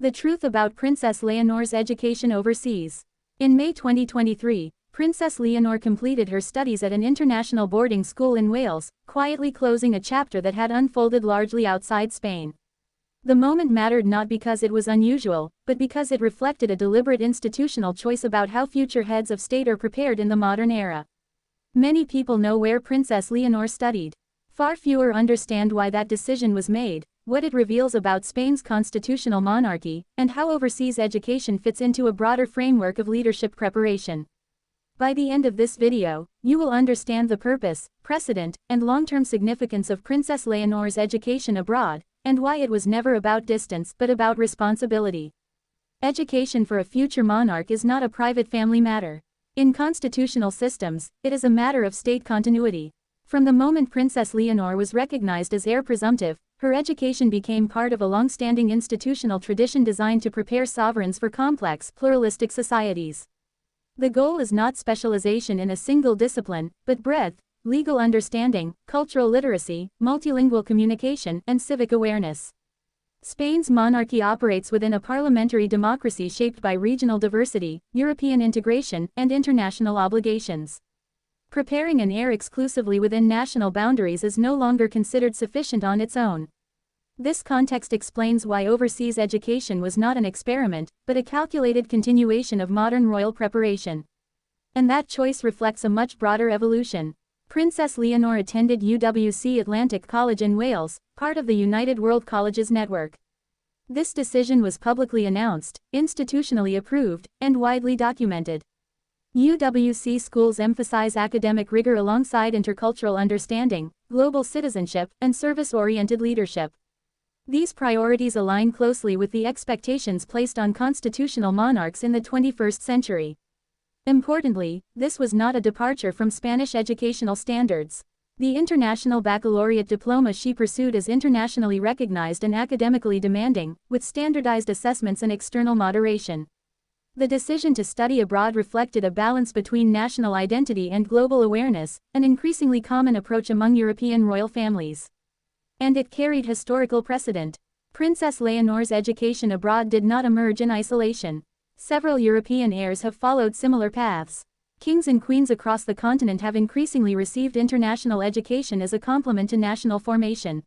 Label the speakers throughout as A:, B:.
A: The truth about Princess Leonor's education overseas. In May 2023, Princess Leonor completed her studies at an international boarding school in Wales, quietly closing a chapter that had unfolded largely outside Spain. The moment mattered not because it was unusual, but because it reflected a deliberate institutional choice about how future heads of state are prepared in the modern era. Many people know where Princess Leonor studied. Far fewer understand why that decision was made, what it reveals about Spain's constitutional monarchy, and how overseas education fits into a broader framework of leadership preparation. By the end of this video, you will understand the purpose, precedent, and long-term significance of Princess Leonor's education abroad, and why it was never about distance but about responsibility. Education for a future monarch is not a private family matter. In constitutional systems, it is a matter of state continuity. From the moment Princess Leonor was recognized as heir presumptive, her education became part of a long-standing institutional tradition designed to prepare sovereigns for complex, pluralistic societies. The goal is not specialization in a single discipline, but breadth, legal understanding, cultural literacy, multilingual communication, and civic awareness. Spain's monarchy operates within a parliamentary democracy shaped by regional diversity, European integration, and international obligations. Preparing an heir exclusively within national boundaries is no longer considered sufficient on its own. This context explains why overseas education was not an experiment, but a calculated continuation of modern royal preparation. And that choice reflects a much broader evolution. Princess Leonor attended UWC Atlantic College in Wales, part of the United World Colleges network. This decision was publicly announced, institutionally approved, and widely documented. UWC schools emphasize academic rigor alongside intercultural understanding, global citizenship, and service-oriented leadership. These priorities align closely with the expectations placed on constitutional monarchs in the 21st century. Importantly, this was not a departure from Spanish educational standards. The international baccalaureate diploma she pursued is internationally recognized and academically demanding, with standardized assessments and external moderation. The decision to study abroad reflected a balance between national identity and global awareness, an increasingly common approach among European royal families. And it carried historical precedent. Princess Leonor's education abroad did not emerge in isolation. Several European heirs have followed similar paths. Kings and queens across the continent have increasingly received international education as a complement to national formation.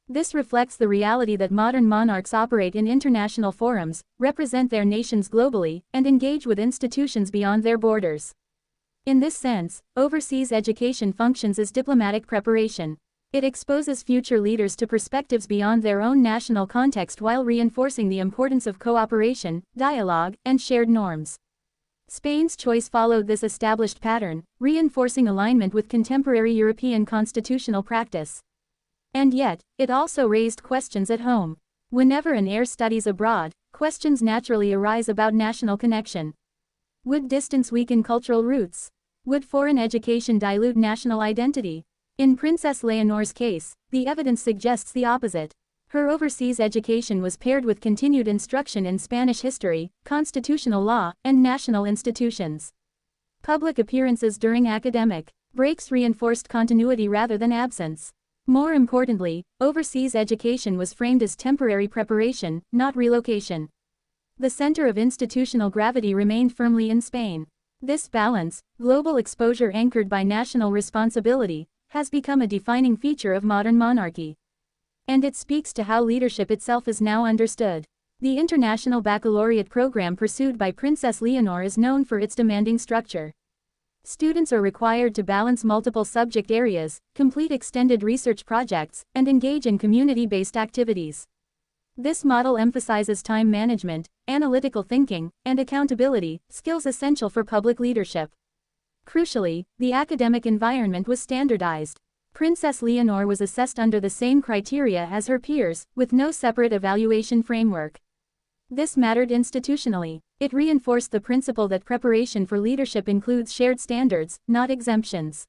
A: This reflects the reality that modern monarchs operate in international forums, represent their nations globally, and engage with institutions beyond their borders. In this sense, overseas education functions as diplomatic preparation. It exposes future leaders to perspectives beyond their own national context while reinforcing the importance of cooperation, dialogue, and shared norms. Spain's choice followed this established pattern, reinforcing alignment with contemporary European constitutional practice. And yet, it also raised questions at home. Whenever an heir studies abroad, questions naturally arise about national connection. Would distance weaken cultural roots? Would foreign education dilute national identity? In Princess Leonor's case, the evidence suggests the opposite. Her overseas education was paired with continued instruction in Spanish history, constitutional law, and national institutions. Public appearances during academic breaks reinforced continuity rather than absence. More importantly, overseas education was framed as temporary preparation, not relocation. The center of institutional gravity remained firmly in Spain. This balance, global exposure anchored by national responsibility, has become a defining feature of modern monarchy. And it speaks to how leadership itself is now understood. The international baccalaureate program pursued by Princess Leonor is known for its demanding structure. Students are required to balance multiple subject areas, complete extended research projects, and engage in community-based activities. This model emphasizes time management, analytical thinking, and accountability, skills essential for public leadership. Crucially, the academic environment was standardized. Princess Leonor was assessed under the same criteria as her peers, with no separate evaluation framework. This mattered institutionally. It reinforced the principle that preparation for leadership includes shared standards, not exemptions.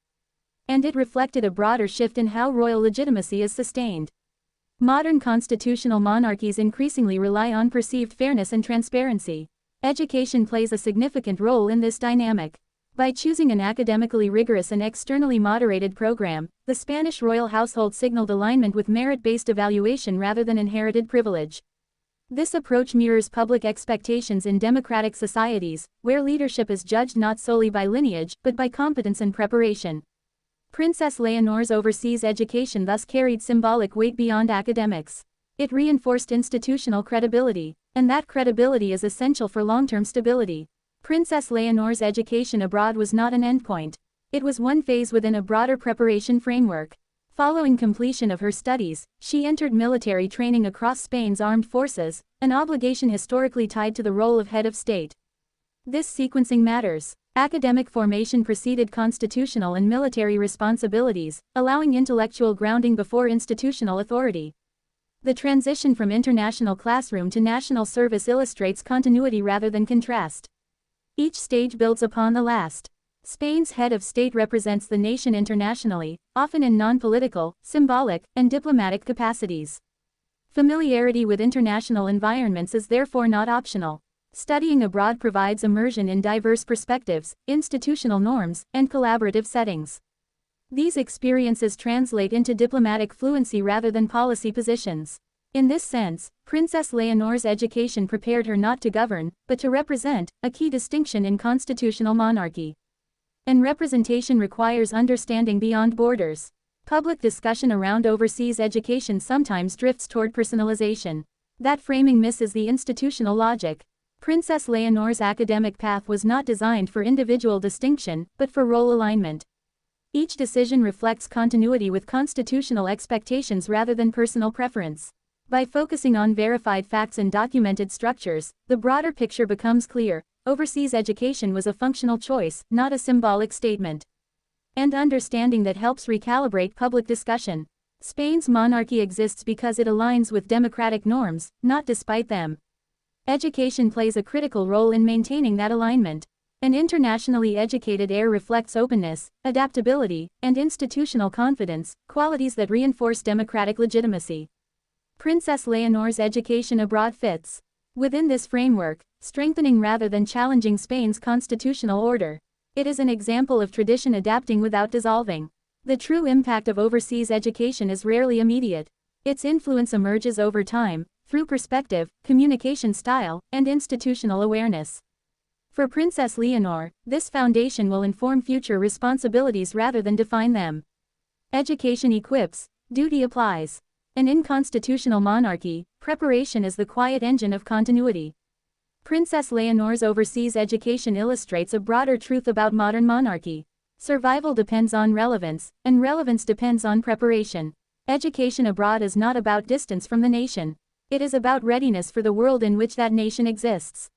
A: And it reflected a broader shift in how royal legitimacy is sustained. Modern constitutional monarchies increasingly rely on perceived fairness and transparency. Education plays a significant role in this dynamic. By choosing an academically rigorous and externally moderated program, the Spanish royal household signaled alignment with merit-based evaluation rather than inherited privilege. This approach mirrors public expectations in democratic societies, where leadership is judged not solely by lineage, but by competence and preparation. Princess Leonor's overseas education thus carried symbolic weight beyond academics. It reinforced institutional credibility, and that credibility is essential for long-term stability. Princess Leonor's education abroad was not an endpoint. It was one phase within a broader preparation framework. Following completion of her studies, she entered military training across Spain's armed forces, an obligation historically tied to the role of head of state. This sequencing matters. Academic formation preceded constitutional and military responsibilities, allowing intellectual grounding before institutional authority. The transition from international classroom to national service illustrates continuity rather than contrast. Each stage builds upon the last. Spain's head of state represents the nation internationally, often in non-political, symbolic, and diplomatic capacities. Familiarity with international environments is therefore not optional. Studying abroad provides immersion in diverse perspectives, institutional norms, and collaborative settings. These experiences translate into diplomatic fluency rather than policy positions. In this sense, Princess Leonor's education prepared her not to govern, but to represent, a key distinction in constitutional monarchy. And representation requires understanding beyond borders. Public discussion around overseas education sometimes drifts toward personalization. That framing misses the institutional logic. Princess Leonor's academic path was not designed for individual distinction, but for role alignment. Each decision reflects continuity with constitutional expectations rather than personal preference. By focusing on verified facts and documented structures, the broader picture becomes clear. Overseas education was a functional choice, not a symbolic statement. And understanding that helps recalibrate public discussion. Spain's monarchy exists because it aligns with democratic norms, not despite them. Education plays a critical role in maintaining that alignment. An internationally educated heir reflects openness, adaptability, and institutional confidence, qualities that reinforce democratic legitimacy. Princess Leonor's education abroad fits within this framework, strengthening rather than challenging Spain's constitutional order. It is an example of tradition adapting without dissolving. The true impact of overseas education is rarely immediate. Its influence emerges over time, through perspective, communication style, and institutional awareness. For Princess Leonor, this foundation will inform future responsibilities rather than define them. Education equips, duty applies. And in constitutional monarchy, preparation is the quiet engine of continuity. Princess Leonor's overseas education illustrates a broader truth about modern monarchy. Survival depends on relevance, and relevance depends on preparation. Education abroad is not about distance from the nation. It is about readiness for the world in which that nation exists.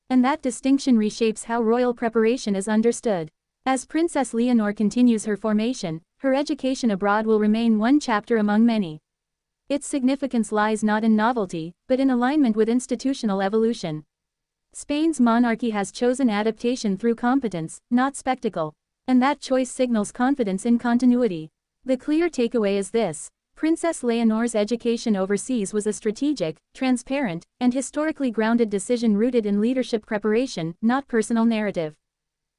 A: And that distinction reshapes how royal preparation is understood. As Princess Leonor continues her formation, her education abroad will remain one chapter among many. Its significance lies not in novelty, but in alignment with institutional evolution. Spain's monarchy has chosen adaptation through competence, not spectacle. And that choice signals confidence in continuity. The clear takeaway is this: Princess Leonor's education overseas was a strategic, transparent, and historically grounded decision rooted in leadership preparation, not personal narrative.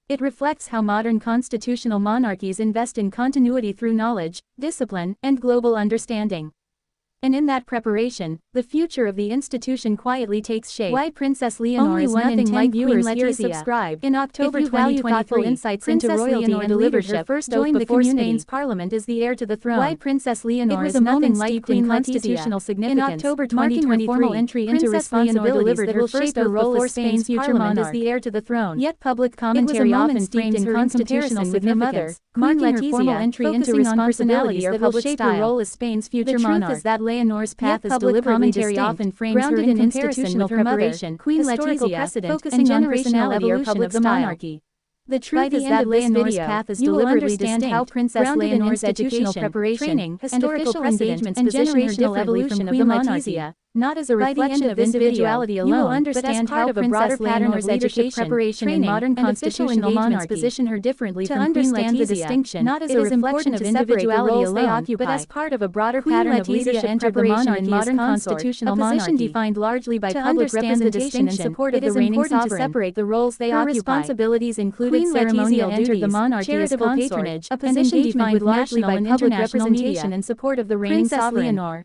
A: It reflects how modern constitutional monarchies invest in continuity through knowledge, discipline, and global understanding. And in that preparation, the future of the institution quietly takes shape. Why Princess Leonor is nothing like viewers here subscribed. In October 2023, insights into royalty and delivered her first oath before Spain's parliament as the heir to the throne. Why Princess Leonor is nothing like Queen constitutional significance. In October 2023, formal entry into responsibilities that will shape her role as Spain's future monarch as the heir to the throne. Yet public commentary often frames her constitutional with her mother, Queen Letizia, formal entry into responsibilities that will shape her role as Spain's future monarch. The truth is that Leonor's path is deliberately distinct, often frames her in comparison with her mother, Queen Letizia, focusing on personality or public monarchy. The truth is that Leonor's path is deliberately distinct, how Princess Leonor's educational preparation, training, historical engagements, and generational evolution of the Letizia, not as a reflection of individuality alone, but as part of a broader pattern of leadership preparation in modern constitutional monarchy. Position her differently from Queen Letizia, the distinction, not as a reflection of individuality alone, but as part of a broader pattern of leadership preparation in modern constitutional monarchy. A position defined largely by public representation and support of the reigning sovereign. To separate the roles they occupy. Her responsibilities included ceremonial entered the monarchy charitable patronage, a position defined largely by public representation and support of the reigning sovereign.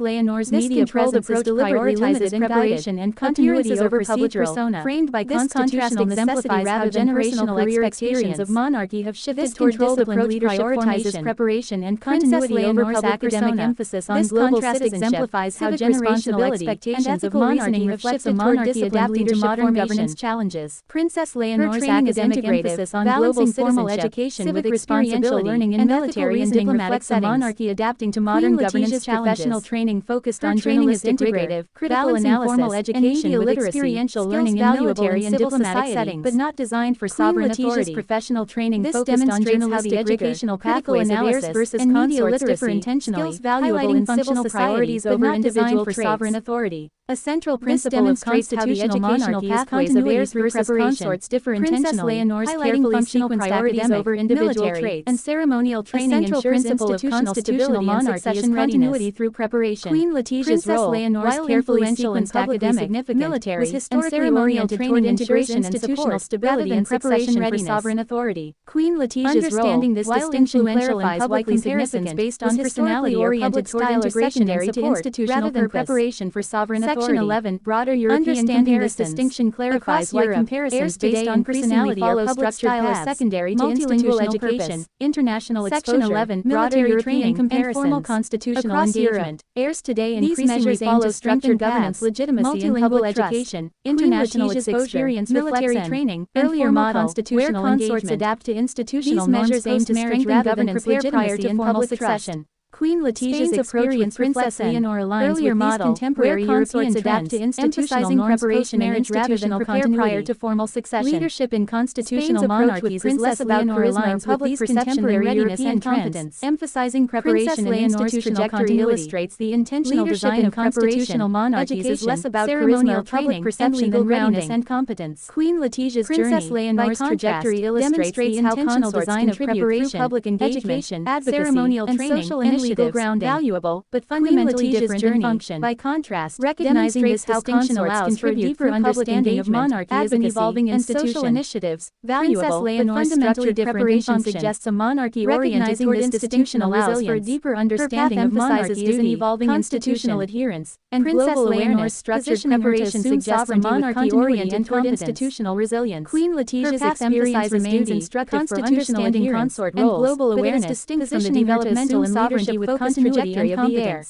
A: Leonor's
B: This
A: media
B: controlled
A: presence
B: approach
A: deliberately
B: prioritizes
A: limited
B: preparation
A: and continuity over public persona.
B: framed by
A: This
B: constitutional necessity
A: exemplifies
B: rather
A: how
B: than
A: generational
B: personal career
A: expectations of
B: experience.
A: monarchy have shifted
B: This
A: toward
B: controlled
A: disciplined
B: approach
A: leadership
B: prioritizes
A: formation.
B: preparation and
A: Princess
B: continuity over
A: Leonor's
B: public
A: academic
B: persona.
A: emphasis on
B: This
A: global
B: contrast
A: citizenship,
B: exemplifies how
A: civic
B: generational
A: responsibility,
B: expectations
A: and
B: of
A: ethical
B: monarchy
A: reasoning have
B: reflect
A: shifted
B: a
A: toward
B: monarchy
A: disciplined
B: adapting to
A: leadership
B: modern
A: formation.
B: governance challenges.
A: Princess
B: Her
A: Leonor's
B: training is
A: academic
B: integrative,
A: emphasis on
B: balancing
A: global
B: formal
A: citizenship,
B: education
A: civic
B: with experiential
A: responsibility,
B: learning in
A: and
B: military and
A: ethical reasoning
B: diplomatic
A: reflects a
B: settings.
A: monarchy adapting to
B: Queen
A: modern
B: Letizia's
A: governance
B: professional
A: challenges.
B: training focused
A: Her
B: on
A: training is
B: journalistic
A: integrative,
B: rigor,
A: critical
B: balancing
A: analysis,
B: formal
A: and
B: education
A: media
B: with
A: literacy,
B: experiential
A: skills
B: learning in
A: valuable
B: military
A: in
B: and
A: civil
B: diplomatic
A: society,
B: settings.
A: but not designed designed for sovereign authority. Professional training focused on journalistic educational pathways of heirs versus media literacy, skills valuable in functional priorities over individual for sovereign authority. A central principle of constitutional monarchy is continuity through preparation. Princess Leonor's carefully sequenced priorities over individual traits and ceremonial training ensures institutional stability and succession readiness through preparation. Queen Letizia's role, while carefully sequenced academic, military, and ceremonial training integration and institutional stability and preparation for sovereign authority. Queen Letizia's role, this distinction clarifies why comparisons based on personality-oriented style are secondary to institutional preparation for sovereign authority. Section 11. Broader European understanding this distinction clarifies why comparisons based on personality or public style are secondary to institutional education, international exposure, Section 11. Military training and formal constitutional engagement. Heirs today increasingly follow structured governance, legitimacy, and public education, international exposure, military training, earlier model, where consorts adapt to institutional measures aim to strengthen governance legitimacy and public succession. Queen Letizia's experience Princess Leonor aligns with these contemporary European trends, emphasizing preparation and institutional continuity prior to formal succession. Leadership in constitutional monarchies is less about charisma and public perception than readiness and competence, emphasizing preparation and institutional continuity. Illustrates the intentional design of constitutional monarchies is less about ceremonial public perception than readiness and competence. Queen Letizia's Princess Leonor's trajectory illustrates the intentional design of preparation, public engagement, ceremonial training, and legal grounding, valuable, but fundamentally different in function. By contrast, recognizing this distinction allows for a deeper understanding of monarchy as an evolving institution. And social initiatives, valuable, but fundamentally different in function. Suggests a monarchy-oriented toward institutional allows for a deeper understanding of monarchy as an evolving institutional adherence. And Princess Leonor's structured preparation suggests a monarchy-oriented toward institutional resilience. Queen Letizia's experience remains instructive for understanding consort roles, and global awareness, distinct from the developmental and leadership with trajectory of the heir.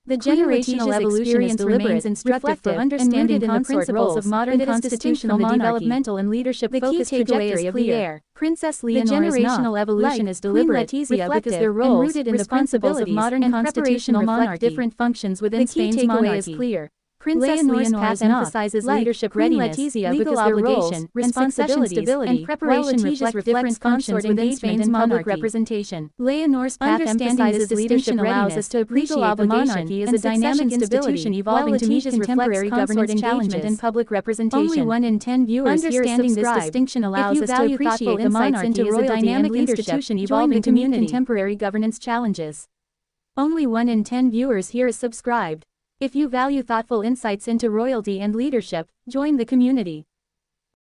A: The generational evolution is deliberate, instructive for understanding consort roles of modern constitutional monarchy. Developmental and leadership-focused trajectory of the heir. Princess Leonor is not, generational evolution is deliberate, reflective, because their roles, rooted in the principles of modern constitutional monarchy, different functions within Spain's monarchy. Is clear. Princess Leonor's path emphasizes leadership readiness, legal obligation, responsibility, and preparation reflect different functions within Spain's public representation. Leonor's path emphasizes leadership allows us to appreciate the monarchy as a dynamic institution evolving to meet contemporary governance engagement and public representation. Only 1 in 10 viewers understanding this distinction allows us to appreciate the monarchy as a dynamic institution evolving to meet contemporary governance challenges. Only 1 in 10 viewers here is subscribed. If you value thoughtful insights into royalty and leadership, join the community.